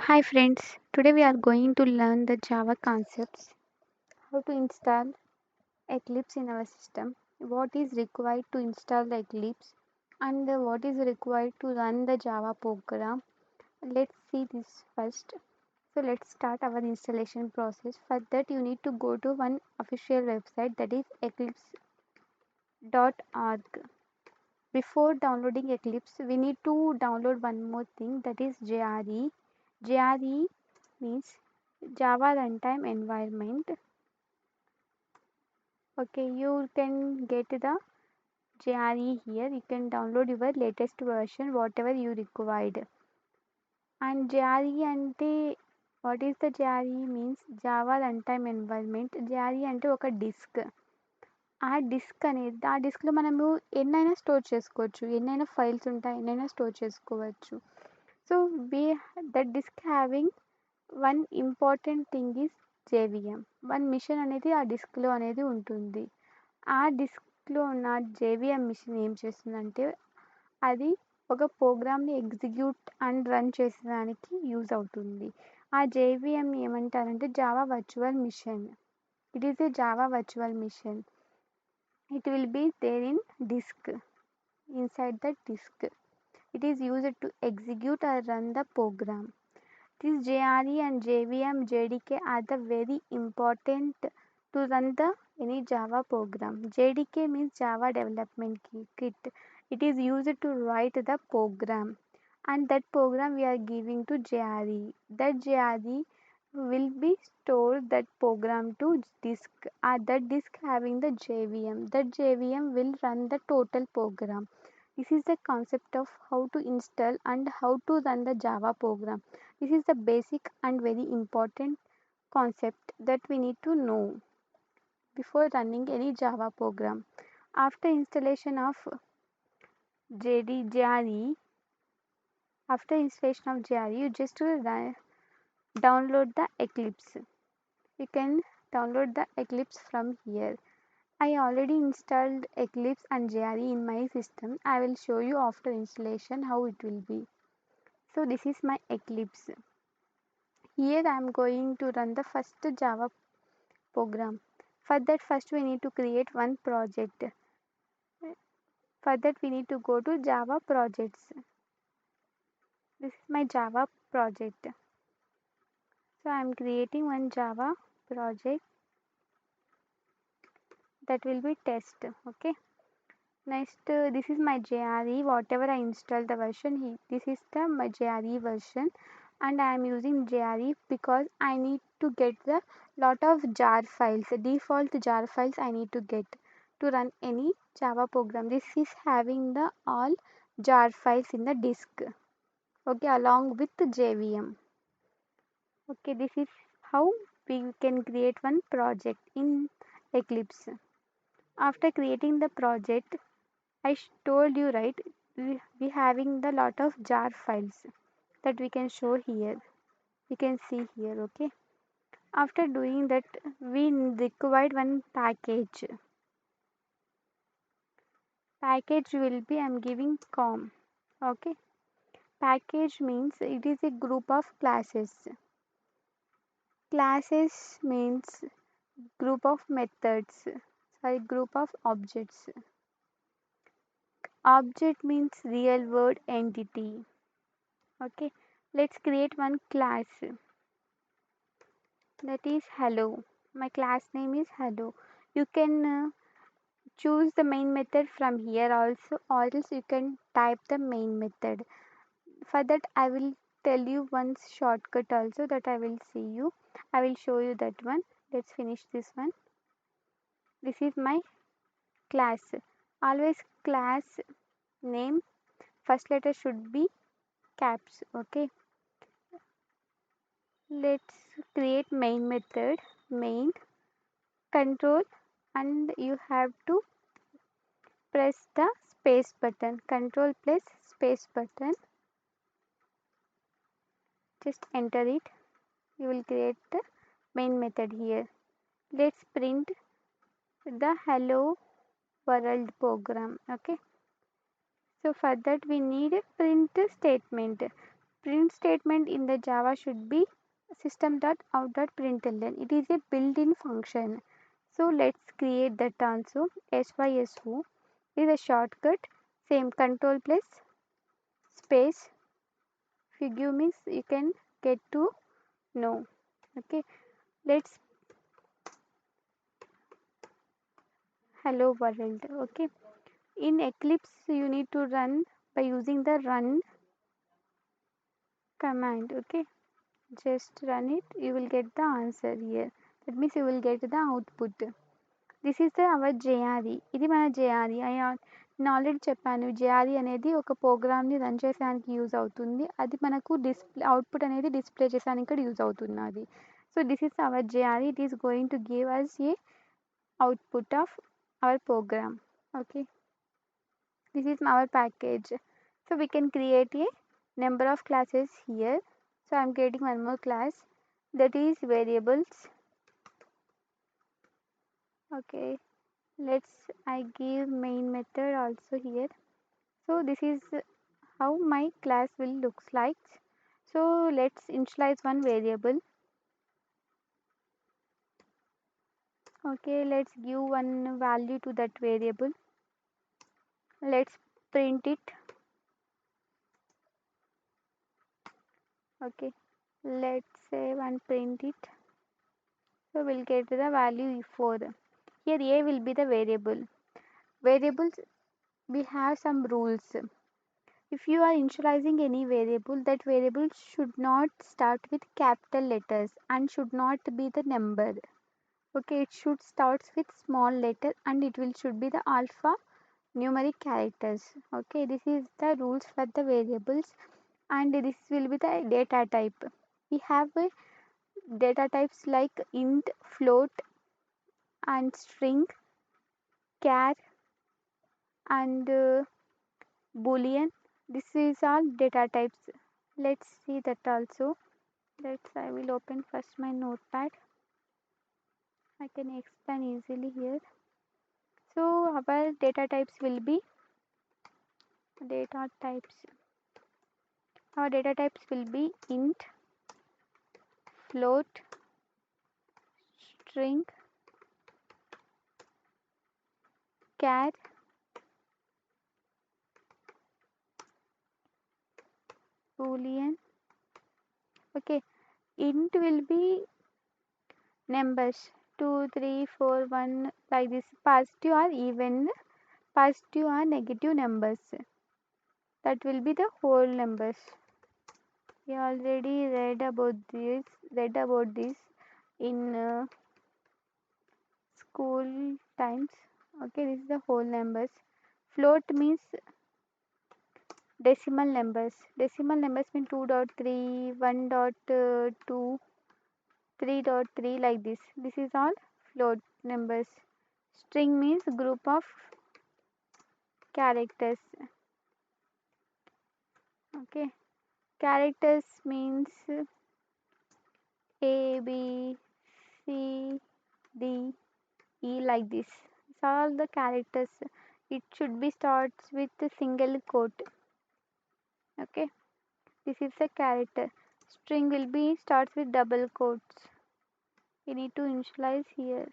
Hi friends, today we are going to learn the Java concepts, how to install Eclipse in our system, what is required to install the Eclipse, and what is required to run the Java program. Let's see this first. So let's start our installation process. For that you need to go to one official website, that is eclipse.org. Before downloading Eclipse, we need to download one more thing, that is JRE. JRE means Java Runtime Environment. Okay, you can get the JRE here. You can download your latest version, whatever you required. And JRE ante, what is the JRE means? Java Runtime Environment. JRE ante ఒక disc. ఆ డిస్క్లో మనము ఎన్నైనా store చేసుకోవచ్చు, ఎన్నైనా files ఉంటాయి, ఎన్నైనా store చేసుకోవచ్చు. So we that disk having one important thing is JVM. One machine అనేది ఆ డిస్క్లో అనేది ఉంటుంది. ఆ డిస్క్లో ఉన్న JVM మిషన్ ఏం చేస్తుందంటే, అది ఒక ప్రోగ్రామ్ని ఎగ్జిక్యూట్ అండ్ రన్ చేసేదానికి యూజ్ అవుతుంది. ఆ JVMని ఏమంటారంటే Java virtual machine. It is a Java virtual machine. It will be there in disk, inside the disk. It is used to execute or run the program. This JRE and JVM JDK are the very important to run the any Java program. JDK means Java Development Kit. It is used to write the program, and that program we are giving to JRE. That JRE will be stored that program to disk. That disk having the JVM. That JVM will run the total program. This is the concept of how to install and how to run the Java program. This is the basic and very important concept that we need to know before running any Java program. After installation of JRE, after installation of JRE, you just download the Eclipse. You can download the Eclipse from here. I already installed Eclipse and JRE in my system. I will show you after installation how it will be. So this is my Eclipse. Here I am going to run the first Java program. For that first we need to create one project. For that we need to go to Java projects. This is my Java project. So I am creating one Java project, that will be test. Okay. Next, this is my JRE. Whatever I installed the version, this is the my JRE version, and I am using JRE because I need to get the lot of jar files, default jar files I need to get to run any Java program. This is having the all jar files in the disk. Okay, along with the JVM. Okay, this is how we can create one project in Eclipse. After creating the project, I told you, right, we having the lot of jar files that we can show here. We can see here, okay. After doing that, we required one package. Package will be, I'm giving com. Okay. Package means it is a group of classes. Classes means group of methods. Sorry, group of objects. Object means real world entity. Okay, let's create one class, that is hello. My class name is hello. You can choose the main method from here also, or else you can type the main method. For that I will tell you one shortcut also, that I will show you that one. Let's finish this one. This is my class. Always class name first letter should be caps. Okay, let's create main method. Main control, and you have to press the space button. Control plus space button, just enter it. You will create the main method here. Let's print the hello world program. Okay, so for that we need a print statement. print statement in the Java should be system.out.println. It is a built-in function. So let's create that also. SYSO is a shortcut. Same control plus space. If you give me, you can get to know. Okay. Let's hello world. Okay. In Eclipse, you need to run by using the run command. Okay. Just run it. You will get the answer here. That means you will get the output. This is our JRE. ఇది మన JRE. నేను already చెప్పాను JRE అనేది ఒక ప్రోగ్రామ్ని run చేసేదానికి use అవుతుంది. అది మనకు డిస్ప్లే అవుట్పుట్ అనేది డిస్ప్లే చేసేదానికి కూడా యూజ్ అవుతున్నది. So this is our JRE. It is going to give us a output of our program. Okay, this is our package. So we can create a number of classes here. So I'm creating one more class, that is variables. Okay, I give main method also here. So this is how my class will looks like. So let's initialize one variable. Okay, let's give one value to that variable. Let's print it. Okay, let's say one print it. So we'll get the value 4. Here a will be the variable. Variables, we have some rules. If you are initializing any variable, that variable should not start with capital letters and should not be the number. Okay, it should start with small letter and it will should be the alpha numeric characters. Okay, this is the rules for the variables, and this will be the data type. We have data types like int, float, and string, char, and boolean. This is all data types. Let's see that also. I will open first my notepad. I can explain easily here. So our data types will be data types. Our data types will be int, float, string, char, boolean. Okay, int will be numbers 2, 3, 4, 1 like this, positive or even, positive or negative numbers. That will be the whole numbers. We already read about this in school times. Okay, this is the whole numbers. Float means decimal numbers. Decimal numbers mean 2.3, 1.2, 3.3 like this. This is all float numbers. String means group of characters. Okay, characters means A, B, C, D, E like this. It's all the characters. It should be starts with a single quote. Okay, this is a character. String will be starts with double quotes. We need to initialize here.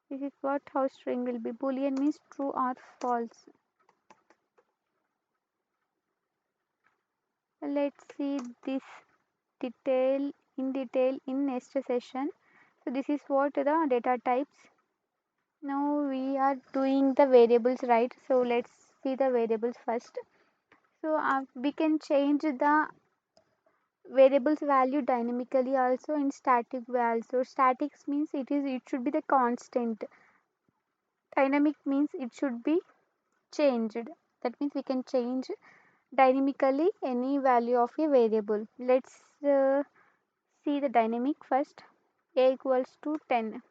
This is what how string will be. Boolean means true or false. Let's see this detail in next session. So this is what the data types. Now we are doing the variables, right? So let's see the variables first. So we can change the variables value dynamically also in static value. So statics means it should be the constant. Dynamic means it should be changed. That means we can change dynamically any value of a variable. Let's see the dynamic first. A equals to 10.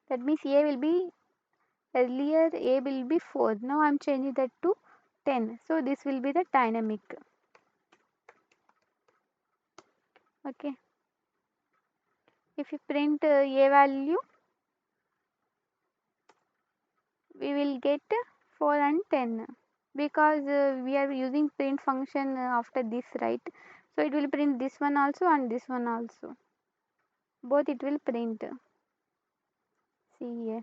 That means A will be, earlier A will be 4. Now I am changing that to 10. So this will be the dynamic. Okay. If you print A value, we will get 4 and 10. because we are using print function after this, right? So it will print this one also and this one also, both it will print. See here.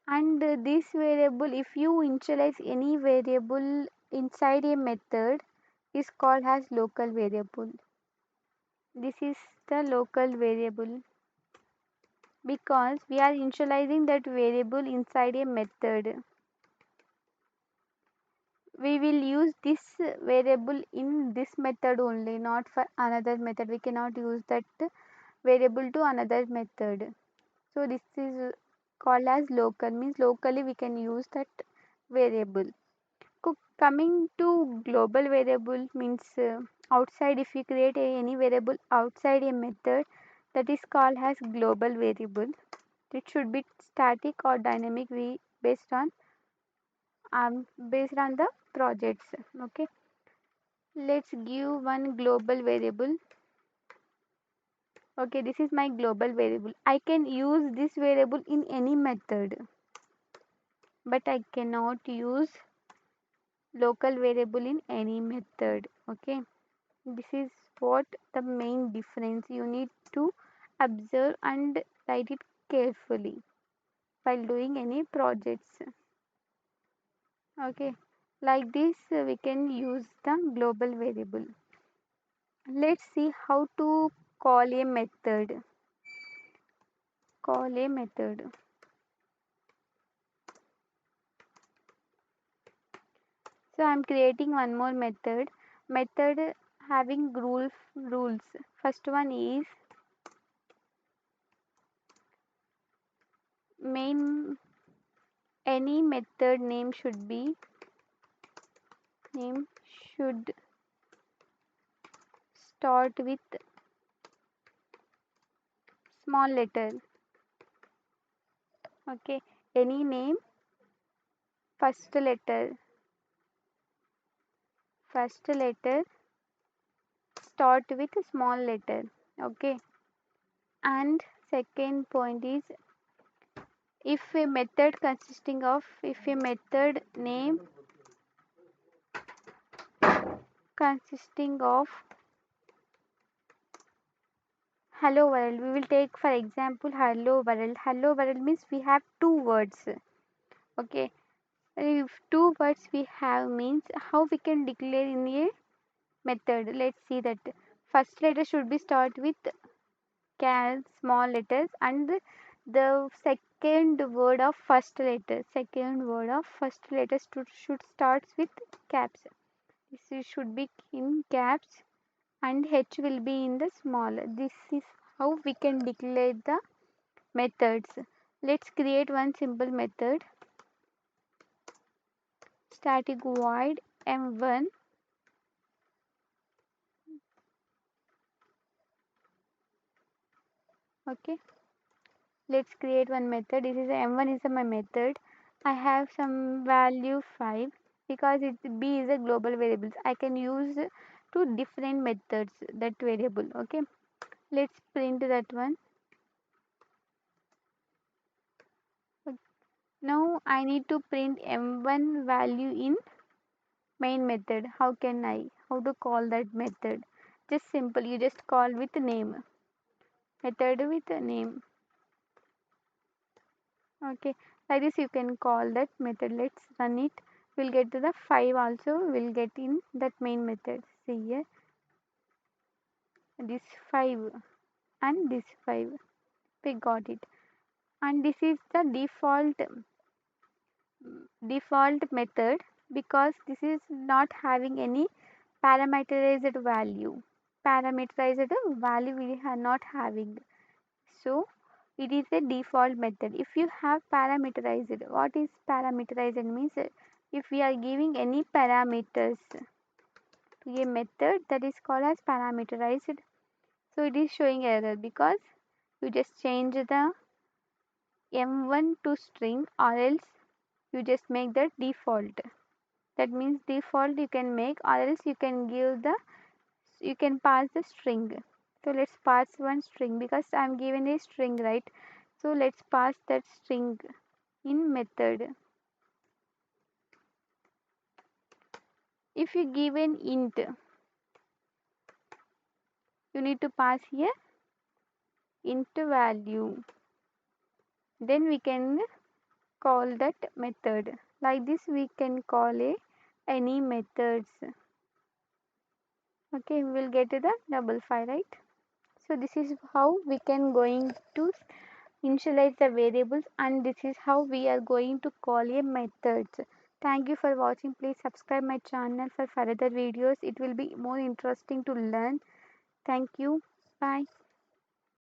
And this variable, if you initialize any variable inside a method, is called as local variable. This is the local variable because we are initializing that variable inside a method. We will use this variable in this method only, not for another method. We cannot use that variable to another method. So this is called as local, means locally we can use that variable. Coming to global variable means outside, if we create any variable outside a method, that is called as global variable. It should be static or dynamic, we based on the projects. Okay, let's give one global variable. Okay, this is my global variable. I can use this variable in any method, but I cannot use local variable in any method. Okay, this is what the main difference. You need to observe and write it carefully while doing any projects. Okay, like this we can use the global variable. Let's see how to call a method. Call a method. So I'm creating one more method. Method having rules. First one is main. Any method name should start with small letter. Okay, any name, first letter start with small letter. Okay, and second point is, if a method name consisting of hello world, we will take for example hello world. Hello world means we have two words. Okay, if two words we have means how we can declare in a method. Let's see that first letter should be start with small letters, and the second word of first letter should starts with caps. Should be in caps and h will be in the small. This is how we can declare the methods. Let's create one simple method. Static void m1. Okay, let's create one method. This is m1 is my method. I have some value 5 because b is a global variable. I can use two different methods that variable. Okay, let's print that one. Now I need to print m1 value in main method. How to call that method? Just simple, you just call with name. Method with a name. Okay, like this you can call that method. Let's run it. We'll get to the 5 also. We'll get in that main method. See here, this 5 and this 5. We got it. And this is the default method because this is not having any parameterized value. Parameterized value we are not having. So it is a default method. If you have parameterized, what is parameterized means? If we are giving any parameters to a method, that is called as parameterized. So it is showing error because you just change the m1 to string, or else you just make the default. That means default you can make, or else you can pass the string. So let's pass one string because I'm given a string, right? So let's pass that string in method. If you give an int, you need to pass here int value. Then we can call that method. Like this, we can call any methods. Okay, we will get to the double file, right? So this is how we can going to initialize the variables, and this is how we are going to call a methods. Thank you for watching. Please subscribe my channel for further videos. It will be more interesting to learn. Thank you. Bye.